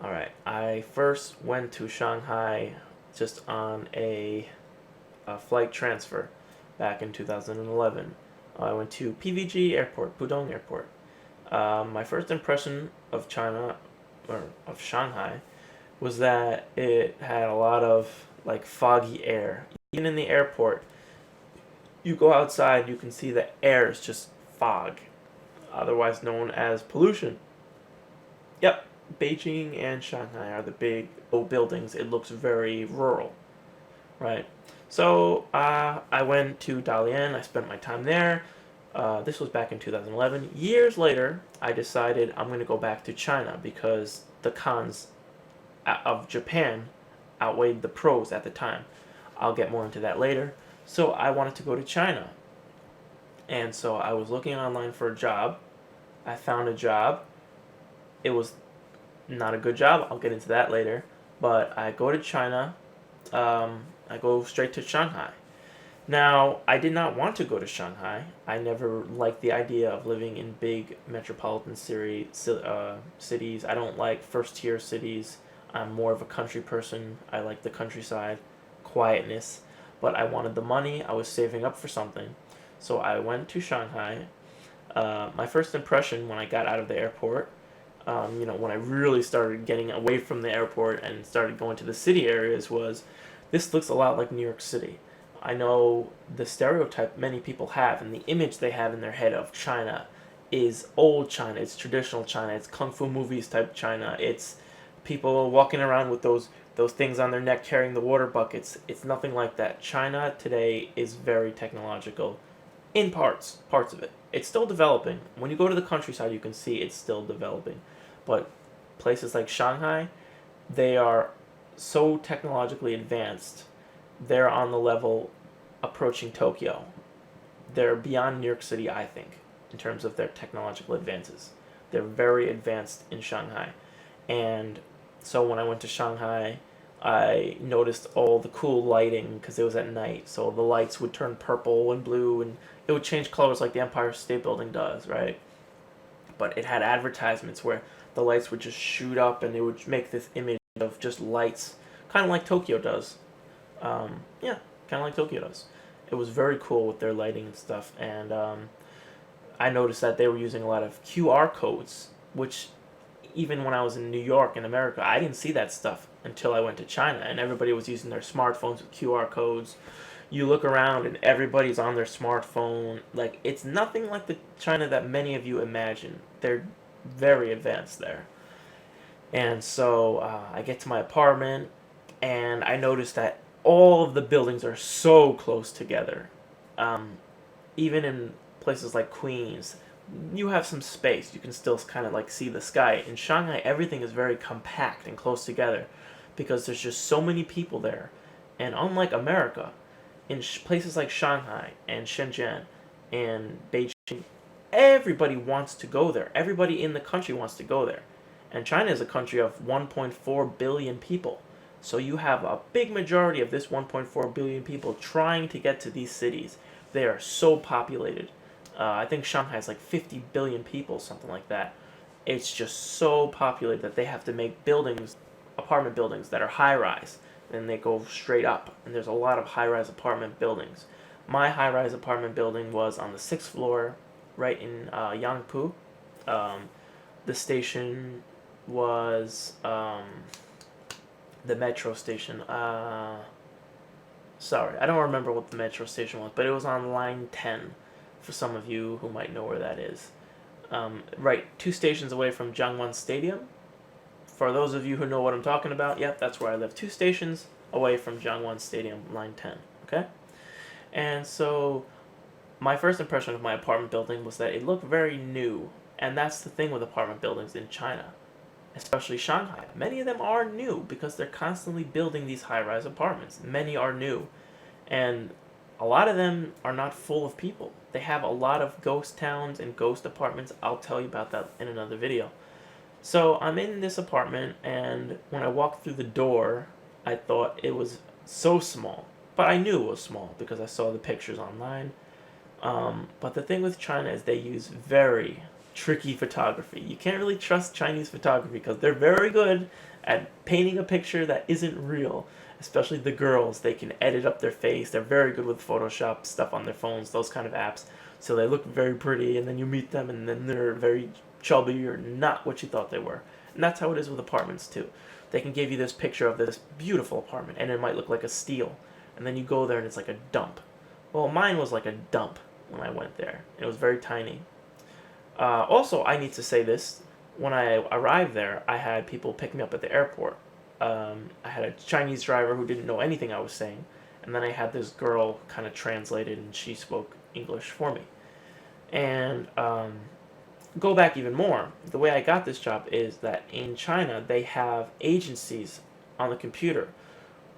All right. I first went to Shanghai just on a flight transfer back in 2011. I went to PVG Airport, Pudong Airport. My first impression of China, or of Shanghai, was that it had a lot of like foggy air. Even in the airport, you go outside, you can see the air is just fog, otherwise known as pollution. Yep, Beijing and Shanghai are the big old buildings. It looks very rural, right? So I went to Dalian. I spent my time there. This was back in 2011. Years later, I decided I'm going to go back to China because the cons of Japan outweighed the pros at the time. I'll get more into that later. So I wanted to go to China. And so I was looking online for a job. I found a job. It was not a good job. I'll get into that later. But I go to China. I go straight to Shanghai. Now, I did not want to go to Shanghai. I never liked the idea of living in big metropolitan cities. I don't like first tier cities. I'm more of a country person. I like the countryside, quietness. But I wanted the money. I was saving up for something. So I went to Shanghai. My first impression when I got out of the airport, when I really started getting away from the airport and started going to the city areas, was this looks a lot like New York City. I know the stereotype many people have and the image they have in their head of China is old China, it's traditional China, it's kung fu movies type China, it's people walking around with those things on their neck carrying the water buckets. It's nothing like that. China today is very technological in parts of it. It's still developing. When you go to the countryside, you can see it's still developing. But places like Shanghai, they are so technologically advanced. They're on the level approaching Tokyo. They're beyond New York City, I think, in terms of their technological advances. They're very advanced in Shanghai. And so when I went to Shanghai, I noticed all the cool lighting because it was at night. So the lights would turn purple and blue and it would change colors like the Empire State Building does, right? But it had advertisements where the lights would just shoot up and it would make this image of just lights, kind of like Tokyo does. Yeah, kind of like Tokyo does. It was very cool with their lighting and stuff, and I noticed that they were using a lot of QR codes, which even when I was in New York in America, I didn't see that stuff until I went to China, and everybody was using their smartphones with QR codes. You look around and everybody's on their smartphone. Like, it's nothing like the China that many of you imagine. They're very advanced there. And so I get to my apartment, and I notice that all of the buildings are so close together. Um, Even in places like Queens, you have some space. You can still kind of like see the sky. In Shanghai, everything is very compact and close together because there's just so many people there. And unlike America, in places like Shanghai and Shenzhen and Beijing, everybody wants to go there. Everybody in the country wants to go there. And China is a country of 1.4 billion people. So you have a big majority of this 1.4 billion people trying to get to these cities. They are so populated. I think Shanghai is like 50 billion people, something like that. It's just so populated that they have to make buildings, apartment buildings that are high rise. And they go straight up. And there's a lot of high rise apartment buildings. My high rise apartment building was on the sixth floor, right in Yangpu. Um, the station was the metro station. Sorry, I don't remember what the metro station was, but it was on line 10 for some of you who might know where that is. Right, 2 stations away from Jiangwan Stadium. For those of you who know what I'm talking about, yep, that's where I live. 2 stations away from Jiangwan Stadium, line 10. Okay? And so my first impression of my apartment building was that it looked very new. And that's the thing with apartment buildings in China, especially Shanghai. Many of them are new because they're constantly building these high rise apartments. Many are new. And a lot of them are not full of people. They have a lot of ghost towns and ghost apartments. I'll tell you about that in another video. So I'm in this apartment, and when I walked through the door, I thought it was so small. But I knew it was small because I saw the pictures online. But the thing with China is they use very tricky photography. You can't really trust Chinese photography because they're very good at painting a picture that isn't real. Especially the girls, they can edit up their face. They're very good with Photoshop stuff on their phones, those kind of apps. So they look very pretty, and then you meet them, and then they're very chubby or not what you thought they were. And that's how it is with apartments too. They can give you this picture of this beautiful apartment, and it might look like a steal, and then you go there and it's like a dump. Well, mine was like a dump when I went there. It was very tiny. Also, I need to say this. When I arrived there, I had people pick me up at the airport. I had a Chinese driver who didn't know anything I was saying, and then I had this girl kind of translated, and she spoke English for me. And go back even more. The way I got this job is that in China, they have agencies on the computer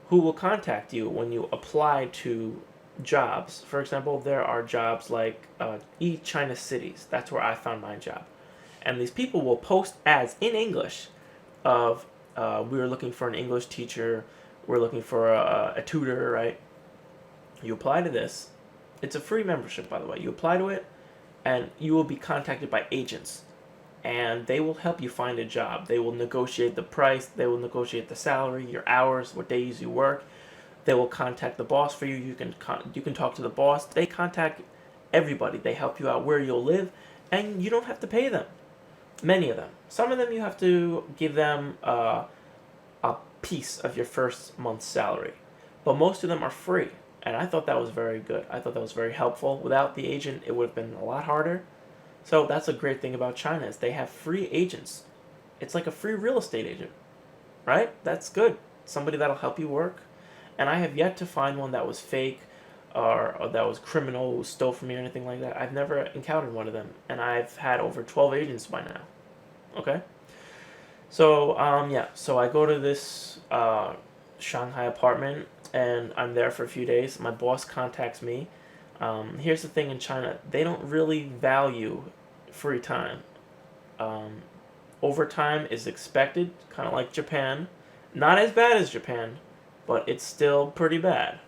who will contact you when you apply to jobs. For example, there are jobs like China Cities. That's where I found my job. And these people will post ads in English of we were looking for an English teacher, we're looking for a tutor, right? You apply to this. It's a free membership, by the way. You apply to it, and you will be contacted by agents. And they will help you find a job. They will negotiate the price, they will negotiate the salary, your hours, what days you work. They will contact the boss for you. You can talk to the boss. They contact everybody. They help you out where you'll live, and you don't have to pay them. Many of them. Some of them you have to give them a piece of your first month's salary, but most of them are free. And I thought that was very good. I thought that was very helpful. Without the agent, it would have been a lot harder. So that's a great thing about China is they have free agents. It's like a free real estate agent, right? That's good. Somebody that'll help you work. And I have yet to find one that was fake or that was criminal, who stole from me or anything like that. I've never encountered one of them. And I've had over 12 agents by now. Okay? So, yeah. So I go to this Shanghai apartment, and I'm there for a few days. My boss contacts me. Here's the thing in China. They don't really value free time. Overtime is expected, kind of like Japan. Not as bad as Japan, but it's still pretty bad.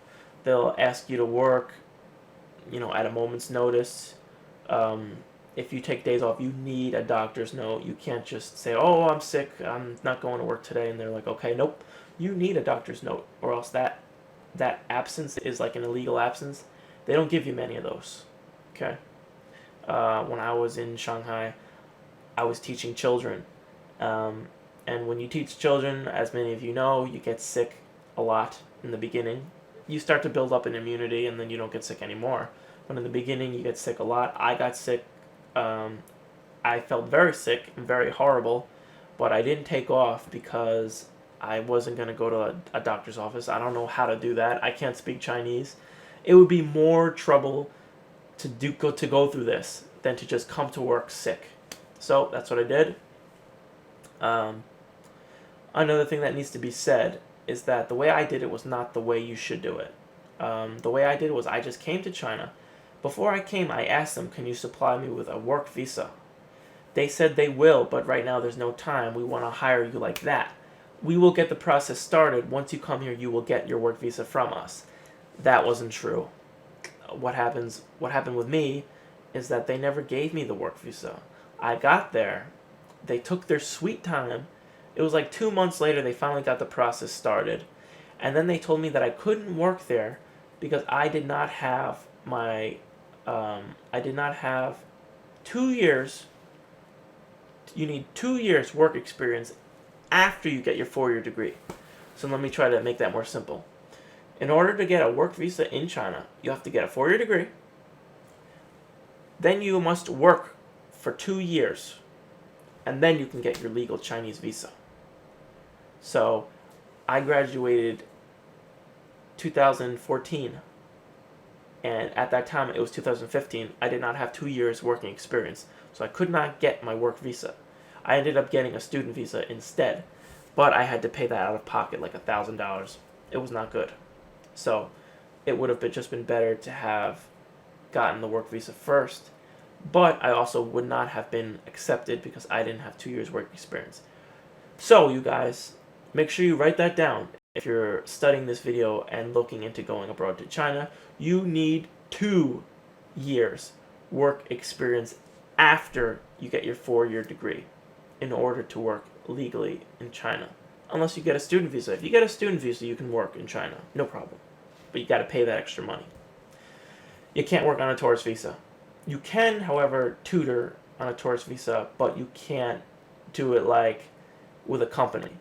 They'll ask you to work, at a moment's notice. If you take days off, you need a doctor's note. You can't just say, "Oh, I'm sick. I'm not going to work today," and they're like, "Okay, nope." You need a doctor's note, or else that absence is like an illegal absence. They don't give you many of those. Okay. When I was in Shanghai, I was teaching children, and when you teach children, as many of you know, you get sick a lot in the beginning. You start to build up an immunity, and then you don't get sick anymore. But in the beginning, you get sick a lot. I got sick. I felt very sick and very horrible, but I didn't take off because I wasn't going to go to a doctor's office. I don't know how to do that. I can't speak Chinese. It would be more trouble to go through this than to just come to work sick. So that's what I did. Another thing that needs to be said is that the way I did it was not the way you should do it. The way I did it was I just came to China. Before I came, I asked them, "Can you supply me with a work visa?" They said they will, but right now there's no time. We want to hire you like that. We will get the process started. Once you come here, you will get your work visa from us. That wasn't true. What happened with me is that they never gave me the work visa. I got there. They took their sweet time. It was like 2 months later they finally got the process started. And then they told me that I couldn't work there because I did not have 2 years. You need 2 years work experience after you get your 4-year degree. So let me try to make that more simple. In order to get a work visa in China, you have to get a 4-year degree. Then you must work for 2 years. And then you can get your legal Chinese visa. So I graduated 2014. And at that time, it was 2015. I did not have 2 years working experience. So I could not get my work visa. I ended up getting a student visa instead. But I had to pay that out of pocket, like $1,000. It was not good. So it would have just been better to have gotten the work visa first. But I also would not have been accepted because I didn't have 2 years work experience. So you guys, make sure you write that down. If you're studying this video and looking into going abroad to China, you need 2 years work experience after you get your 4-year degree in order to work legally in China. Unless you get a student visa. If you get a student visa, you can work in China. No problem. But you got to pay that extra money. You can't work on a tourist visa. You can, however, tutor on a tourist visa, but you can't do it like with a company.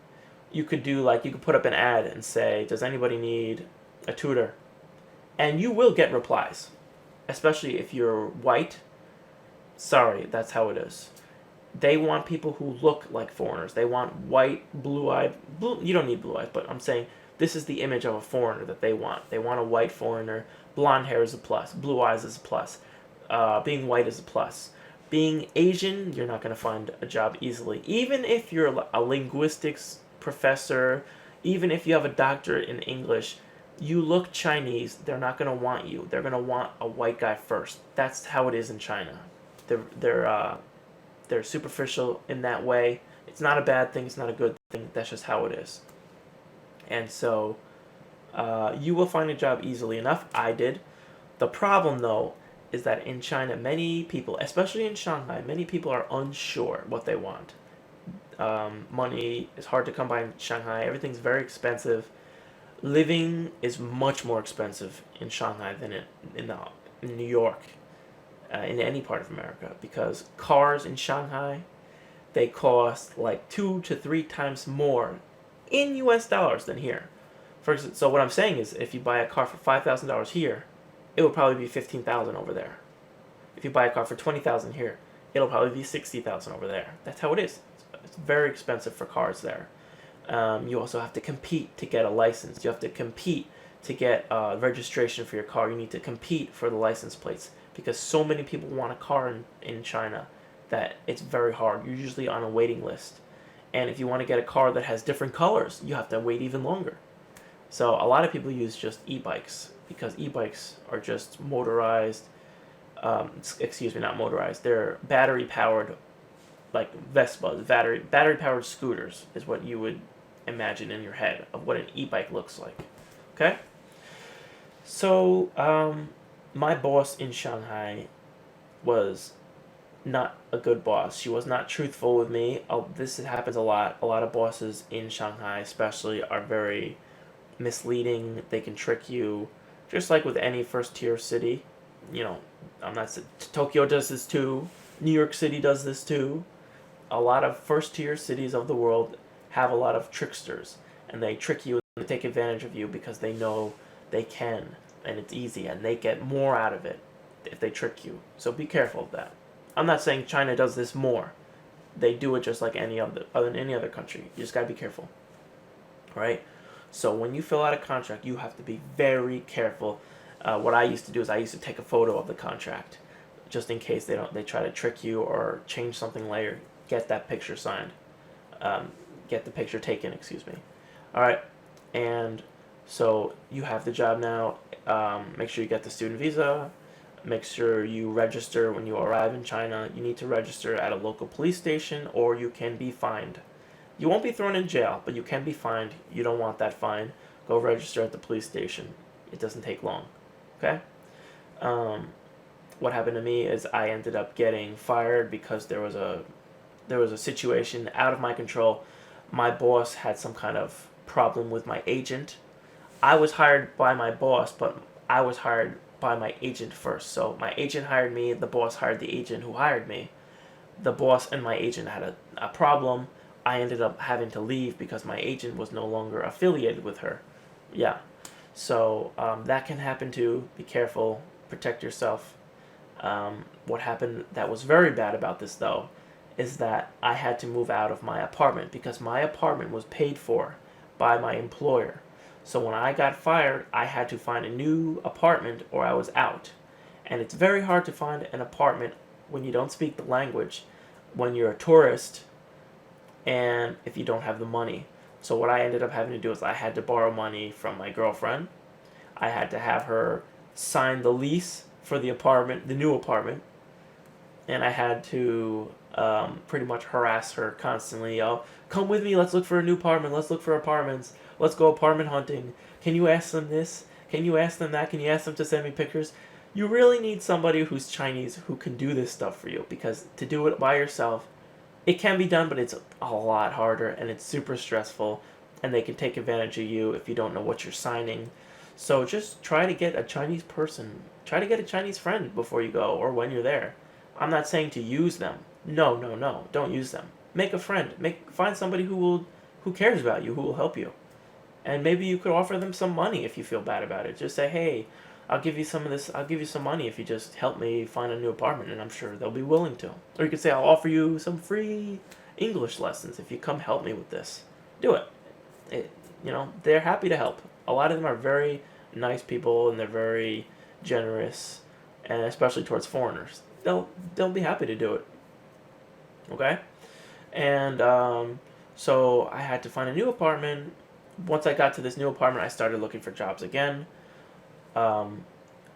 You could do like, you could put up an ad and say, does anybody need a tutor? And you will get replies, especially if you're white. Sorry, that's how it is. They want people who look like foreigners. They want white, blue-eyed. You don't need blue eyes, but I'm saying this is the image of a foreigner that they want. They want a white foreigner. Blonde hair is a plus. Blue eyes is a plus. Being white is a plus. Being Asian, you're not going to find a job easily. Even if you're a linguistics professor, even if you have a doctorate in English, you look Chinese, they're not going to want you. They're going to want a white guy first. That's how it is in China. They're superficial in that way. It's not a bad thing. It's not a good thing. That's just how it is. And so you will find a job easily enough. I did. The problem, though, is that in China, many people, especially in Shanghai, many people are unsure what they want. Money is hard to come by in Shanghai. Everything's very expensive. Living is much more expensive in Shanghai than in New York, in any part of America, because cars in Shanghai, they cost like 2 to 3 times more in US dollars than here. So what I'm saying is, if you buy a car for $5,000 here, it will probably be $15,000 over there. If you buy a car for $20,000 here, it'll probably be $60,000 over there. That's how it is. It's very expensive for cars there. You also have to compete to get a license. You have to compete to get registration for your car. You need to compete for the license plates because so many people want a car in China that it's very hard. You're usually on a waiting list. And if you want to get a car that has different colors, you have to wait even longer. So a lot of people use just e-bikes because e-bikes are just motorized, not motorized, they're battery-powered, like Vespas, battery-powered scooters is what you would imagine in your head of what an e-bike looks like. Okay? So, my boss in Shanghai was not a good boss. She was not truthful with me. This happens a lot. A lot of bosses in Shanghai especially are very misleading. They can trick you, just like with any first-tier city. You know, Tokyo does this too. New York City does this too. A lot of first-tier cities of the world have a lot of tricksters, and they trick you and they take advantage of you because they know they can, and it's easy, and they get more out of it if they trick you. So be careful of that. I'm not saying China does this more. They do it just like any other country. You just gotta be careful, right? So when you fill out a contract, you have to be very careful. What I used to do is I used to take a photo of the contract, just in case they try to trick you or change something later. Get that picture signed. Get the picture taken. Excuse me. All right, and so you have the job now. Make sure you get the student visa. Make sure you register when you arrive in China. You need to register at a local police station or you can be fined. You won't be thrown in jail, but you can be fined. You don't want that fine. Go register at the police station. It doesn't take long. Okay? What happened to me is I ended up getting fired because there was a situation out of my control. My boss had some kind of problem with my agent. I was hired by my boss, but I was hired by my agent first. So my agent hired me, the boss hired the agent who hired me. The boss and my agent had a problem. I ended up having to leave because my agent was no longer affiliated with her. Yeah. So that can happen too. Be careful. Protect yourself. What happened that was very bad about this though is that I had to move out of my apartment because my apartment was paid for by my employer. So when I got fired, I had to find a new apartment or I was out. And it's very hard to find an apartment when you don't speak the language, when you're a tourist, and if you don't have the money. So what I ended up having to do is I had to borrow money from my girlfriend. I had to have her sign the lease for the apartment, the new apartment. And I had to pretty much harass her constantly. Oh, come with me, let's look for a new apartment, let's look for apartments. Let's go apartment hunting. Can you ask them this? Can you ask them that? Can you ask them to send me pictures? You really need somebody who's Chinese who can do this stuff for you, because to do it by yourself, it can be done, but it's a lot harder and it's super stressful, and they can take advantage of you if you don't know what you're signing. So just try to get a Chinese person. Try to get a Chinese friend before you go or when you're there. I'm not saying to use them. No, no, no. Don't use them. Make a friend. Find somebody who cares about you, who will help you. And maybe you could offer them some money if you feel bad about it. Just say, "Hey, I'll give you some of this. I'll give you some money if you just help me find a new apartment," and I'm sure they'll be willing to. Or you could say, "I'll offer you some free English lessons if you come help me with this." Do it. They're happy to help. A lot of them are very nice people, and they're very generous, and especially towards foreigners. They'll be happy to do it. Okay, and so I had to find a new apartment. Once I got to this new apartment, I started looking for jobs again. Um,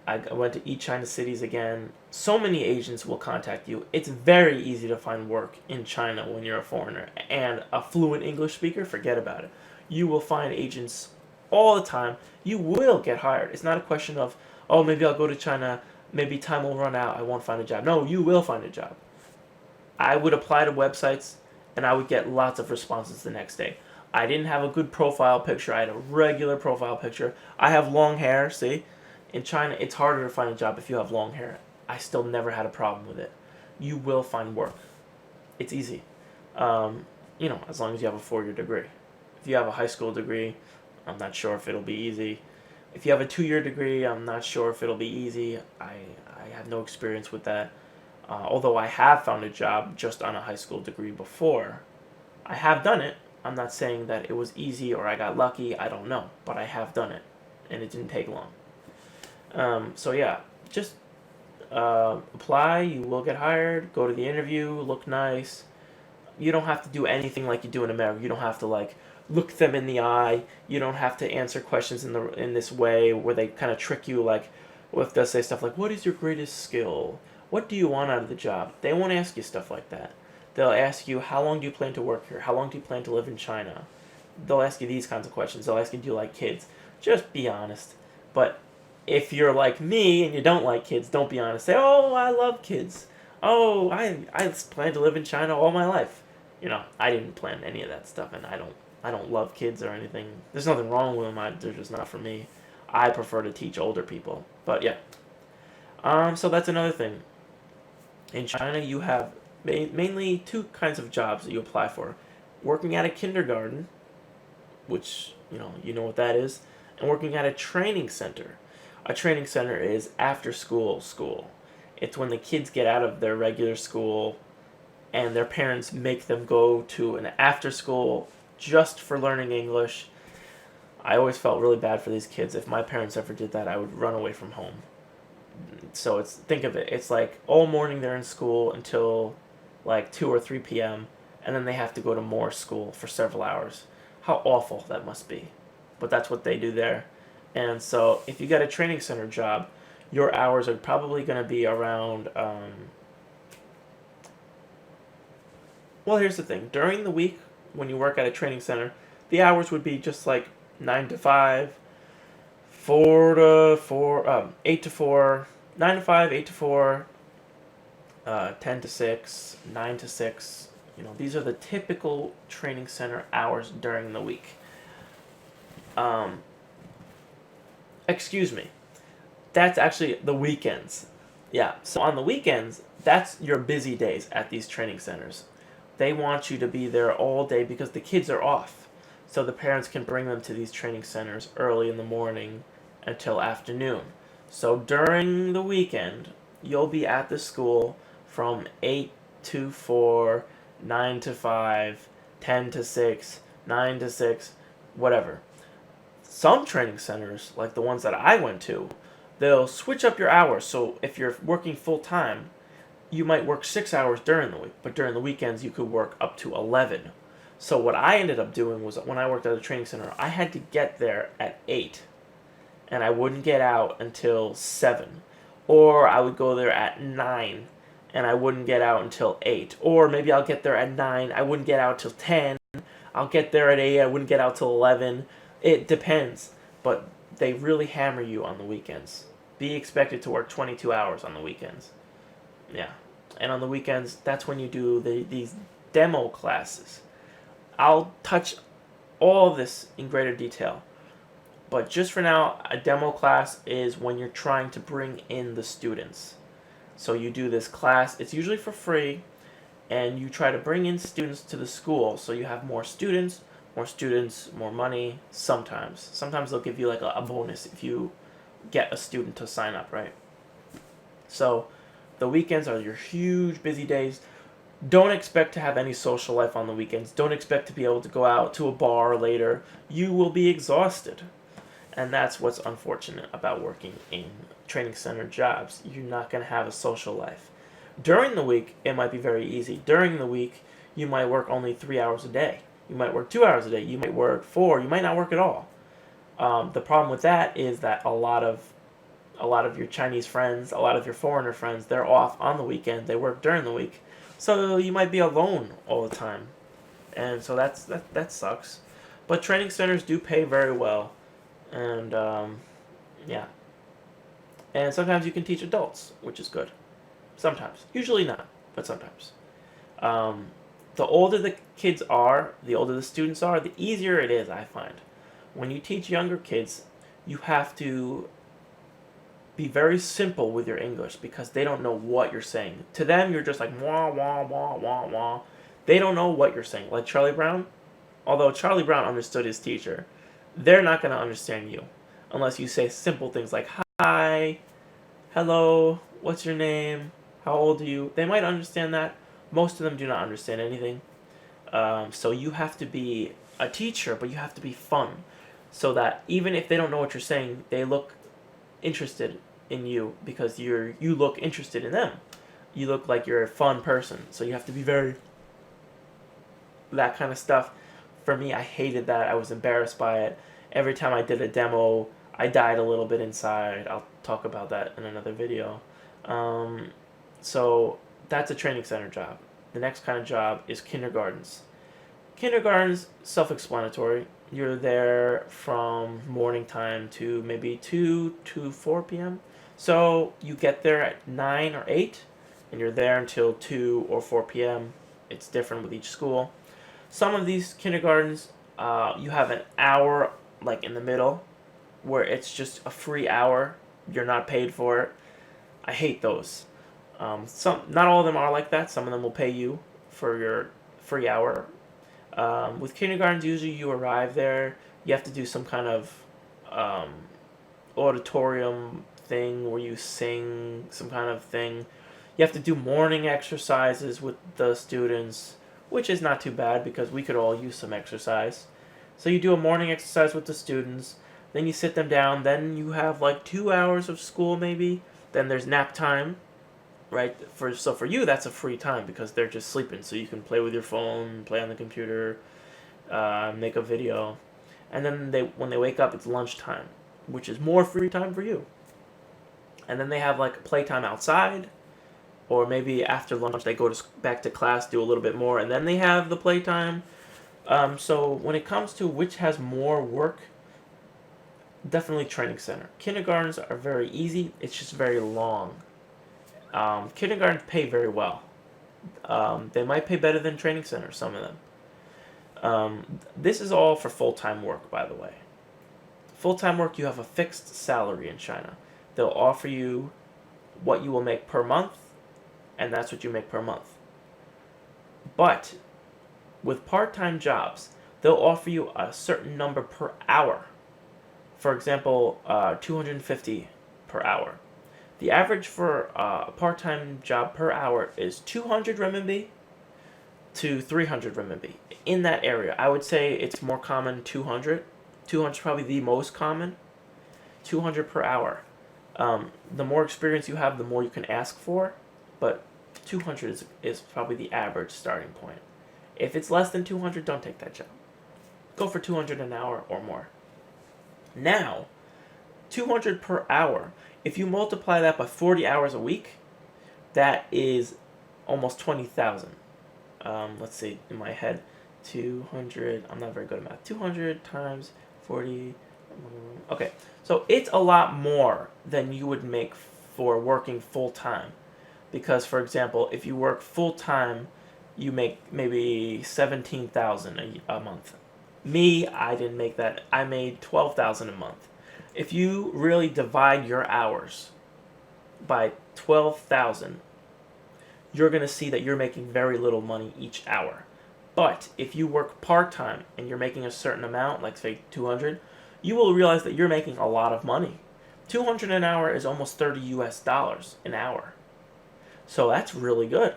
I went to each China cities again. So many agents will contact you. It's very easy to find work in China when you're a foreigner and a fluent English speaker. Forget about it. You will find agents all the time. You will get hired. It's not a question of, oh, maybe I'll go to China. Maybe time will run out. I won't find a job. No, you will find a job. I would apply to websites and I would get lots of responses the next day. I didn't have a good profile picture. I had a regular profile picture. I have long hair, see? In China, it's harder to find a job if you have long hair. I still never had a problem with it. You will find work. It's easy. As long as you have a 4-year degree. If you have a high school degree, I'm not sure if it'll be easy. If you have a 2-year degree, I'm not sure if it'll be easy. I have no experience with that. Although I have found a job just on a high school degree before. I have done it. I'm not saying that it was easy or I got lucky. I don't know. But I have done it. And it didn't take long. So yeah, just apply. You will get hired. Go to the interview. Look nice. You don't have to do anything like you do in America. You don't have to look them in the eye. You don't have to answer questions in this way where they kind of trick you. Like, if they'll say stuff like, "What is your greatest skill? What do you want out of the job?" They won't ask you stuff like that. They'll ask you, "How long do you plan to work here? How long do you plan to live in China?" They'll ask you these kinds of questions. They'll ask you, "Do you like kids?" Just be honest. But if you're like me and you don't like kids, don't be honest. Say, "Oh, I love kids. Oh, I plan to live in China all my life." I didn't plan any of that stuff, and I don't love kids or anything. There's nothing wrong with them. They're just not for me. I prefer to teach older people. But yeah. So that's another thing. In China, you have mainly two kinds of jobs that you apply for: working at a kindergarten, which you know what that is, and working at a training center. A training center is after school. It's when the kids get out of their regular school and their parents make them go to an after school just for learning English. I always felt really bad for these kids. If my parents ever did that, I would run away from home. So think of it. It's like all morning they're in school until like 2 or 3 p.m. and then they have to go to more school for several hours. How awful that must be. But that's what they do there. And so if you get a training center job, your hours are probably going to be around well, here's the thing. During the week when you work at a training center, the hours would be just like 9 to 5, 4 to 4, 8 to 4, 9 to 5, 8 to 4, 10 to 6, 9 to 6. These are the typical training center hours during the week. Excuse me. That's actually the weekends. Yeah, so on the weekends, that's your busy days at these training centers. They want you to be there all day because the kids are off. So the parents can bring them to these training centers early in the morning until afternoon. So during the weekend, you'll be at the school from 8 to 4, 9 to 5, 10 to 6, 9 to 6, whatever. Some training centers, like the ones that I went to, they'll switch up your hours. So if you're working full time, you might work 6 hours during the week, but during the weekends you could work up to 11. So what I ended up doing was, when I worked at a training center, I had to get there at 8, and I wouldn't get out until 7. Or I would go there at 9, and I wouldn't get out until 8. Or maybe I'll get there at 9, I wouldn't get out till 10. I'll get there at 8, I wouldn't get out till 11. It depends, but they really hammer you on the weekends. be expected to work 22 hours on the weekends. Yeah. And on the weekends, that's when you do these demo classes. I'll touch all this in greater detail. But just for now, a demo class is when you're trying to bring in the students. So you do this class, it's usually for free, and you try to bring in students to the school so you have more students, more money, sometimes. Sometimes they'll give you like a bonus if you get a student to sign up, right? So the weekends are your huge busy days. Don't expect to have any social life on the weekends. Don't expect to be able to go out to a bar later. You will be exhausted. And that's what's unfortunate about working in training center jobs. You're not going to have a social life. During the week, it might be very easy. During the week, you might work only 3 hours a day. You might work 2 hours a day. You might work 4. You might not work at all. The problem with that is that a lot of your Chinese friends, a lot of your foreigner friends, they're off on the weekend. They work during the week, so you might be alone all the time, and so that sucks. But training centers do pay very well, and yeah, and sometimes you can teach adults, which is good. Sometimes, usually not, but sometimes. Um, the older the kids are, the older the students are, the easier it is, I find. When you teach younger kids, you have to be very simple with your English because they don't know what you're saying. To them, you're just like wah wah wah wah wah. They don't know what you're saying. Like Charlie Brown, although Charlie Brown understood his teacher, they're not going to understand you unless you say simple things like hi, hello, what's your name, how old are you. They might understand that. Most of them do not understand anything. So you have to be a teacher, but you have to be fun, so that even if they don't know what you're saying, they look interested in you because you look interested in them. You look like you're a fun person, so you have to be very that kind of stuff. For me, I hated that. I was embarrassed by it. Every time I did a demo, I died a little bit inside. I'll talk about that in another video. So that's a training center job. The next kind of job is kindergartens. Kindergarten's self-explanatory. You're there from morning time to maybe 2 to 4 p.m. So you get there at 9 or 8, and you're there until 2 or 4 p.m. It's different with each school. Some of these kindergartens, you have an hour like in the middle where it's just a free hour. You're not paid for it. I hate those. Not all of them are like that. Some of them will pay you for your free hour. With kindergartens, usually you arrive there, you have to do some kind of auditorium thing where you sing, some kind of thing. You have to do morning exercises with the students, which is not too bad because we could all use some exercise. So you do a morning exercise with the students, then you sit them down, then you have like 2 hours of school maybe, then there's nap time, right? So for you, that's a free time because they're just sleeping, so you can play with your phone, play on the computer, make a video, and then when they wake up, it's lunchtime, which is more free time for you. And then they have like playtime outside, or maybe after lunch they go back to class, do a little bit more, and then they have the playtime. So when it comes to which has more work, definitely training center. Kindergartens are very easy. It's just very long. Kindergartens pay very well. They might pay better than training centers, some of them. This is all for full-time work, by the way. Full-time work, you have a fixed salary in China. They'll offer you what you will make per month, and that's what you make per month. But with part-time jobs, they'll offer you a certain number per hour. For example, 250 per hour. The average for a part-time job per hour is 200 renminbi to 300 renminbi. In that area, I would say it's more common 200. 200 is probably the most common. 200 per hour. The more experience you have, the more you can ask for, but 200 is probably the average starting point. If it's less than 200, don't take that job. Go for 200 an hour or more. Now, 200 per hour, if you multiply that by 40 hours a week, that is almost 20,000. Let's see, in my head, 200, I'm not very good at math. 200 times 40, Okay, so it's a lot more than you would make for working full time. Because, for example, if you work full time, you make maybe 17,000 a month. Me, I didn't make that. I made 12,000 a month. If you really divide your hours by 12,000, you're going to see that you're making very little money each hour. But if you work part time and you're making a certain amount, like say 200, you will realize that you're making a lot of money. 200 an hour is almost 30 US dollars an hour. So that's really good,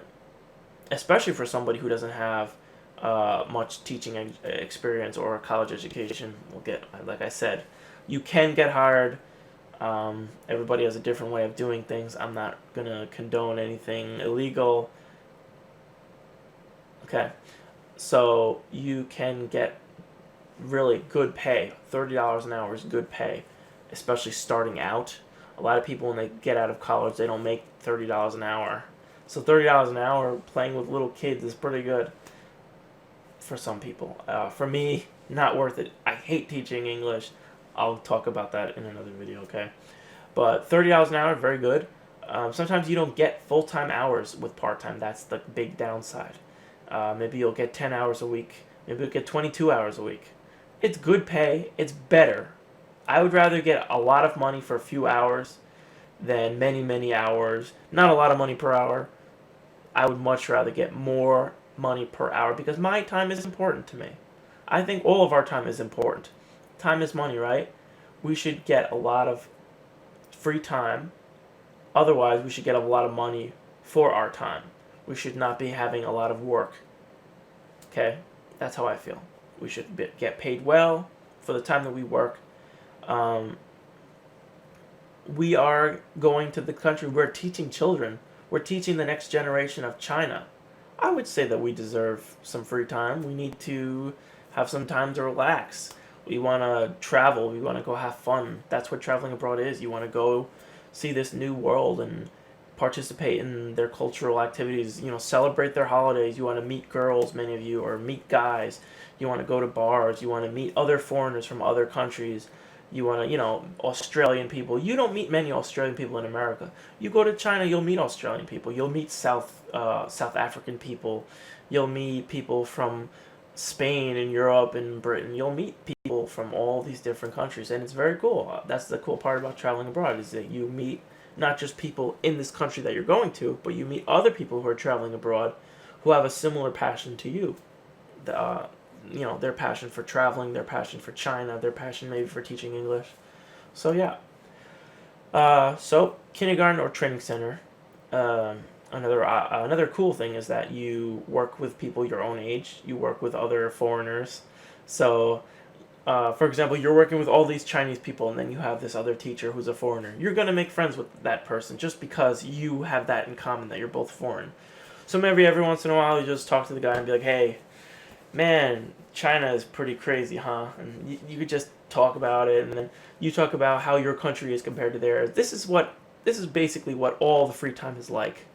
especially for somebody who doesn't have much teaching experience or a college education. We'll get, like I said, you can get hired. Everybody has a different way of doing things. I'm not gonna condone anything illegal. Okay, so you can get really good pay. $30 an hour is good pay, especially starting out. A lot of people, when they get out of college, they don't make $30 an hour. So $30 an hour playing with little kids is pretty good for some people. For me, not worth it. I hate teaching English. I'll talk about that in another video, okay? But $30 an hour, very good. Sometimes you don't get full-time hours with part-time. That's the big downside. Maybe you'll get 10 hours a week. Maybe you'll get 22 hours a week. It's good pay. It's better. I would rather get a lot of money for a few hours than many, many hours. Not a lot of money per hour. I would much rather get more money per hour because my time is important to me. I think all of our time is important. Time is money, right? We should get a lot of free time. Otherwise, we should get a lot of money for our time. We should not be having a lot of work. Okay? That's how I feel. We should get paid well for the time that we work. We are going to the country. We're teaching children. We're teaching the next generation of China. I would say that we deserve some free time. We need to have some time to relax. We want to travel. We want to go have fun. That's what traveling abroad is. You want to go see this new world and participate in their cultural activities. You know, celebrate their holidays. You want to meet girls, many of you, or meet guys. You want to go to bars. You want to meet other foreigners from other countries. You want to, Australian people. You don't meet many Australian people in America. You go to China, you'll meet Australian people. You'll meet South African people. You'll meet people from Spain and Europe and Britain. You'll meet people from all these different countries, and it's very cool. That's the cool part about traveling abroad is that you meet not just people in this country that you're going to, but you meet other people who are traveling abroad who have a similar passion to you. Their passion for traveling, their passion for China, their passion maybe for teaching English. So yeah. So kindergarten or training center. Another cool thing is that you work with people your own age. You work with other foreigners. So, for example, you're working with all these Chinese people, and then you have this other teacher who's a foreigner. You're gonna make friends with that person just because you have that in common that you're both foreign. So maybe every once in a while you just talk to the guy and be like, "Hey, man, China is pretty crazy, huh?" And you could just talk about it, and then you talk about how your country is compared to theirs. This is basically what all the free time is like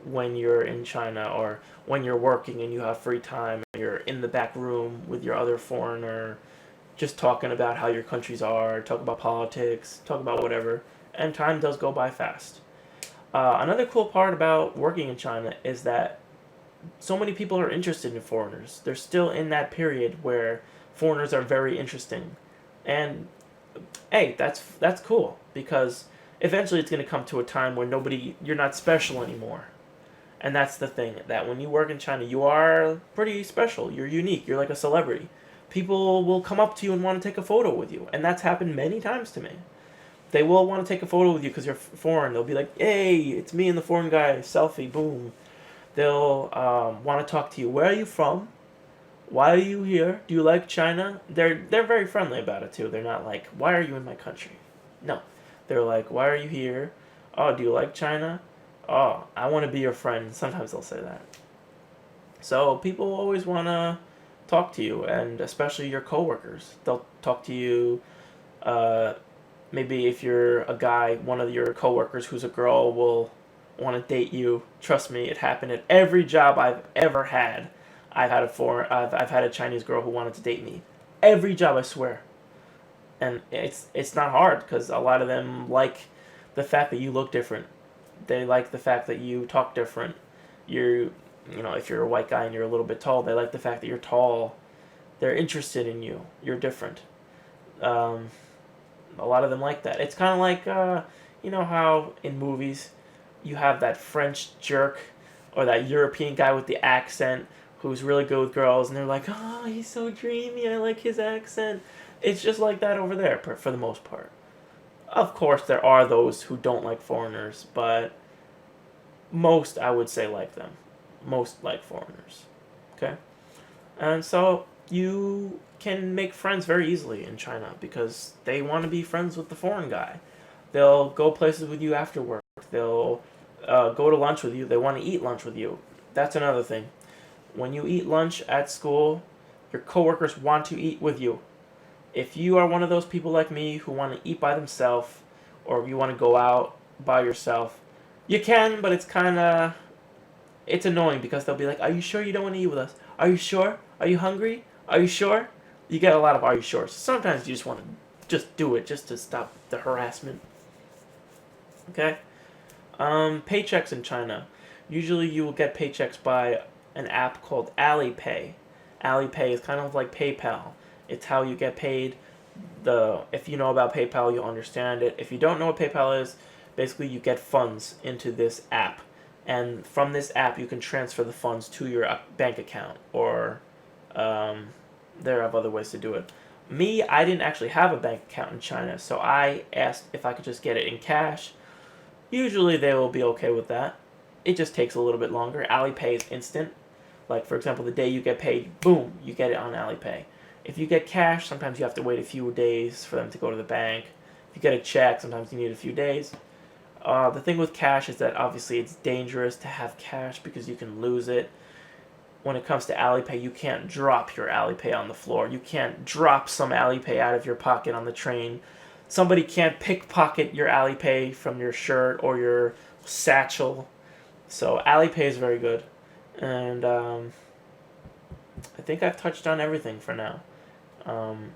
when you're in China or when you're working and you have free time and you're in the back room with your other foreigner, just talking about how your countries are, talk about politics, talk about whatever, and time does go by fast. Another cool part about working in China is that so many people are interested in foreigners. They're still in that period where foreigners are very interesting. And hey, that's cool because eventually it's going to come to a time where you're not special anymore. And that's the thing, that when you work in China, you are pretty special. You're unique. You're like a celebrity. People will come up to you and want to take a photo with you. And that's happened many times to me. They will want to take a photo with you because you're foreign. They'll be like, "Hey, it's me and the foreign guy. Selfie, boom." They'll want to talk to you. "Where are you from? Why are you here? Do you like China?" They're very friendly about it too. They're not like, "Why are you in my country?" No. They're like, "Why are you here? Oh, do you like China? Oh, I want to be your friend." Sometimes they'll say that. So people always want to talk to you, and especially your coworkers. They'll talk to you. Maybe if you're a guy, one of your coworkers who's a girl will want to date you. Trust me, it happened at every job I've ever had. I've had a Chinese girl who wanted to date me. Every job, I swear. And it's not hard because a lot of them like the fact that you look different. They like the fact that you talk different. You're, if you're a white guy and you're a little bit tall, they like the fact that you're tall. They're interested in you. You're different. Um, a lot of them like that. It's kind of like, how in movies you have that French jerk or that European guy with the accent who's really good with girls, and they're like, oh, he's so dreamy. I like his accent. It's just like that over there for the most part. Of course, there are those who don't like foreigners, but most, I would say, like them. Most like foreigners. Okay? And so you can make friends very easily in China because they want to be friends with the foreign guy. They'll go places with you after work. They'll go to lunch with you. They want to eat lunch with you. That's another thing. When you eat lunch at school, your coworkers want to eat with you. If you are one of those people like me who want to eat by themselves, or you want to go out by yourself, you can, but it's annoying because they'll be like, "Are you sure you don't want to eat with us? Are you sure? Are you hungry? Are you sure?" You get a lot of "Are you sure?" So sometimes you just want to just do it just to stop the harassment. Okay. Paychecks in China. Usually you will get paychecks by an app called Alipay. Alipay is kind of like PayPal. It's how you get paid. If you know about PayPal, you'll understand it. If you don't know what PayPal is, basically you get funds into this app, and from this app you can transfer the funds to your bank account, or there are other ways to do it. Me, I didn't actually have a bank account in China, so I asked if I could just get it in cash. Usually they will be okay with that. It just takes a little bit longer. Alipay is instant. Like, for example, the day you get paid, boom, you get it on Alipay. If you get cash, sometimes you have to wait a few days for them to go to the bank. If you get a check, sometimes you need a few days. The thing with cash is that obviously it's dangerous to have cash because you can lose it. When it comes to Alipay, you can't drop your Alipay on the floor. You can't drop some Alipay out of your pocket on the train. Somebody can't pickpocket your Alipay from your shirt or your satchel. So Alipay is very good. And I think I've touched on everything for now. Um,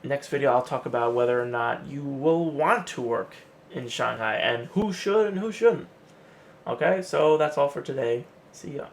Next video, I'll talk about whether or not you will want to work in Shanghai and who should and who shouldn't. Okay, so that's all for today. See ya.